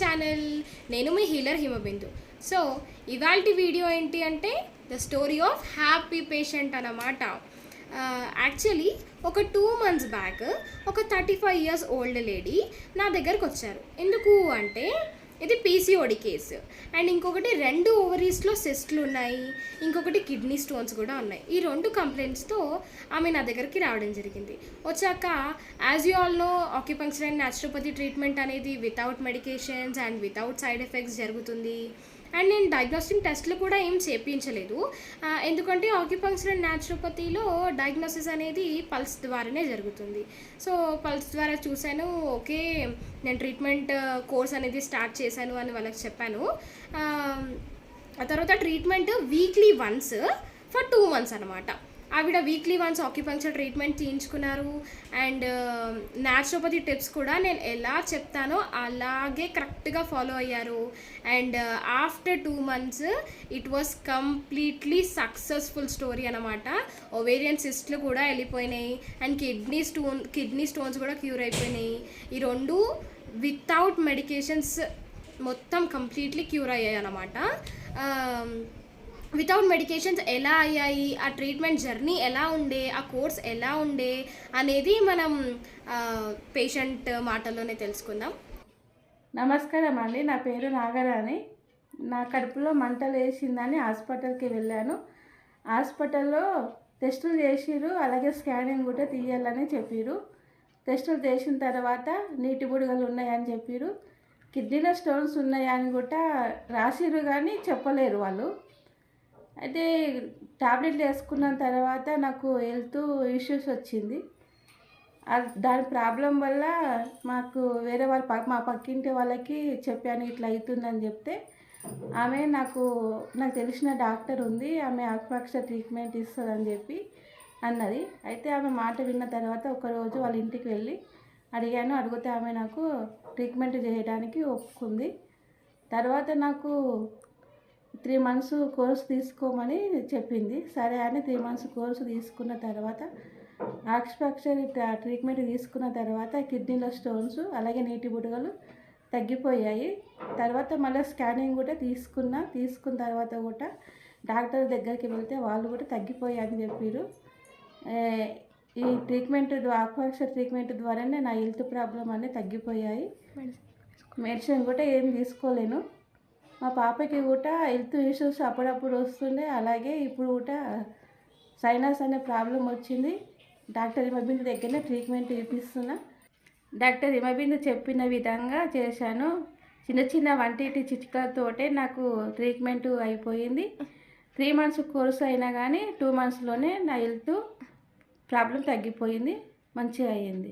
Channel. నేను మీ healer Himabindu. So ఇవాల్టి video ఏంటి అంటే the story of happy patient అన్నమాట. యాక్చువల్లీ ఒక 2 months బ్యాక్ ఒక 35 years ఓల్డ్ లేడీ నా దగ్గరకు వచ్చారు. ఎందుకు అంటే ఇది పీసీఓడి కేసు అండ్ ఇంకొకటి 2 ఓవరీస్లో సిస్ట్లు ఉన్నాయి, ఇంకొకటి కిడ్నీ స్టోన్స్ కూడా ఉన్నాయి. ఈ 2 కంప్లైంట్స్తో ఆమె నా దగ్గరికి రావడం జరిగింది. వచ్చాక as you all know acupuncture and naturopathy treatment అనేది without medications and without side effects జరుగుతుంది. అండ్ నేను డయాగ్నోస్టిక్ టెస్ట్లు కూడా ఏం చేయించలేదు, ఎందుకంటే ఆక్యుపంక్చర్ అండ్ న్యాచురోపతిలో డయాగ్నోసిస్ అనేది పల్స్ ద్వారానే జరుగుతుంది. సో పల్స్ ద్వారా చూశాను, ఓకే నేను ట్రీట్మెంట్ కోర్స్ అనేది స్టార్ట్ చేశాను అని వాళ్ళకి చెప్పాను. ఆ తర్వాత treatment weekly once for 2 months అనమాట. ఆవిడ వీక్లీ వన్స్ ఆక్యుపంక్చర్ ట్రీట్మెంట్ చేయించుకున్నారు. అండ్ న్యాచురోపతి టిప్స్ కూడా నేను ఎలా చెప్తానో అలాగే కరెక్ట్గా ఫాలో అయ్యారు. And after 2 months it was completely successful story అనమాట. ఓవేరియన్ సిస్ట్లు కూడా వెళ్ళిపోయినాయి అండ్ కిడ్నీ స్టోన్స్ కూడా క్యూర్ అయిపోయినాయి. ఈ 2 వితౌట్ మెడికేషన్స్ మొత్తం కంప్లీట్లీ క్యూర్ అయ్యాయి అన్నమాట. వితౌట్ మెడికేషన్స్ ఎలా అయ్యాయి, ఆ ట్రీట్మెంట్ జర్నీ ఎలా ఉండే, ఆ కోర్స్ ఎలా ఉండే అనేది మనం పేషెంట్ మాటల్లోనే తెలుసుకుందాం. నమస్కారం అండి, నా పేరు నాగరాణి. నా కడుపులో మంటలు వేసిందని హాస్పిటల్కి వెళ్ళాను. హాస్పిటల్లో టెస్టులు చేసిరు, అలాగే స్కానింగ్ కూడా తీయాలని చెప్పారు. టెస్టులు చేసిన తర్వాత నీటి బుడగలు ఉన్నాయని చెప్పారు. కిడ్నీలో స్టోన్స్ ఉన్నాయని కూడా రాసిరు కానీ చెప్పలేరు వాళ్ళు. అయితే టాబ్లెట్లు వేసుకున్న తర్వాత నాకు హెల్త్ ఇష్యూస్ వచ్చింది. దాని ప్రాబ్లం వల్ల మాకు వేరే మా పక్కింటి వాళ్ళకి చెప్పాను ఇట్లా అవుతుందని చెప్తే ఆమె నాకు తెలిసిన డాక్టర్ ఉంది, ఆమె ఆక్యుపంక్చర్ ట్రీట్మెంట్ ఇస్తుందని చెప్పి అన్నది. అయితే ఆమె మాట విన్న తర్వాత ఒకరోజు వాళ్ళ ఇంటికి వెళ్ళి అడిగితే ఆమె నాకు ట్రీట్మెంట్ చేయడానికి ఒప్పుకుంది. తర్వాత నాకు 3 months కోర్సు తీసుకోమని చెప్పింది. సరే అని 3 months కోర్సు తీసుకున్న తర్వాత ఆక్యుపంక్చర్ ట్రీట్మెంట్ తీసుకున్న తర్వాత కిడ్నీలో స్టోన్స్ అలాగే నీటి బుడగలు తగ్గిపోయాయి. తర్వాత మళ్ళీ స్కానింగ్ కూడా తీసుకున్న తర్వాత కూడా డాక్టర్ దగ్గరికి వెళ్తే వాళ్ళు కూడా తగ్గిపోయాయని చెప్పారు. ఈ ఆక్యుపంక్చర్ ట్రీట్మెంట్ ద్వారానే నా హెల్త్ ప్రాబ్లం అన్నీ తగ్గిపోయాయి. మెడిసిన్ కూడా ఏం తీసుకోలేను. మా పాపకి కూడా హెల్త్ ఇష్యూస్ అప్పుడప్పుడు వస్తుండే, అలాగే ఇప్పుడు కూడా సైనస్ అనే ప్రాబ్లం వచ్చింది. డాక్టర్ హిమబిందు దగ్గరనే ట్రీట్మెంట్ ఇప్పిస్తున్నా. డాక్టర్ హిమబిందు చెప్పిన విధంగా చేశాను. చిన్న వంటింటి చిట్కాలతోటే నాకు ట్రీట్మెంట్ అయిపోయింది. 3 months కోర్సు అయినా కానీ 2 monthsలోనే నా హెల్త్ ప్రాబ్లం తగ్గిపోయింది, మంచిగా అయ్యింది.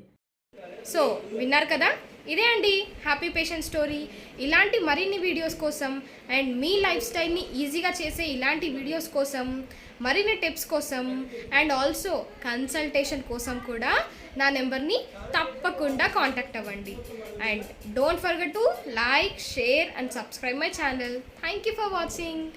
సో విన్నారు కదా, ఇదే అండి హ్యాపీ పేషెంట్ స్టోరీ. ఇలాంటి మరిన్ని వీడియోస్ కోసం అండ్ మీ లైఫ్ స్టైల్ని ఈజీగా చేసే ఇలాంటి వీడియోస్ కోసం, మరిన్ని టిప్స్ కోసం అండ్ ఆల్సో కన్సల్టేషన్ కోసం కూడా నా నెంబర్ని తప్పకుండా కాంటాక్ట్ అవ్వండి. And don't forget to like, share and subscribe my channel. Thank you for watching.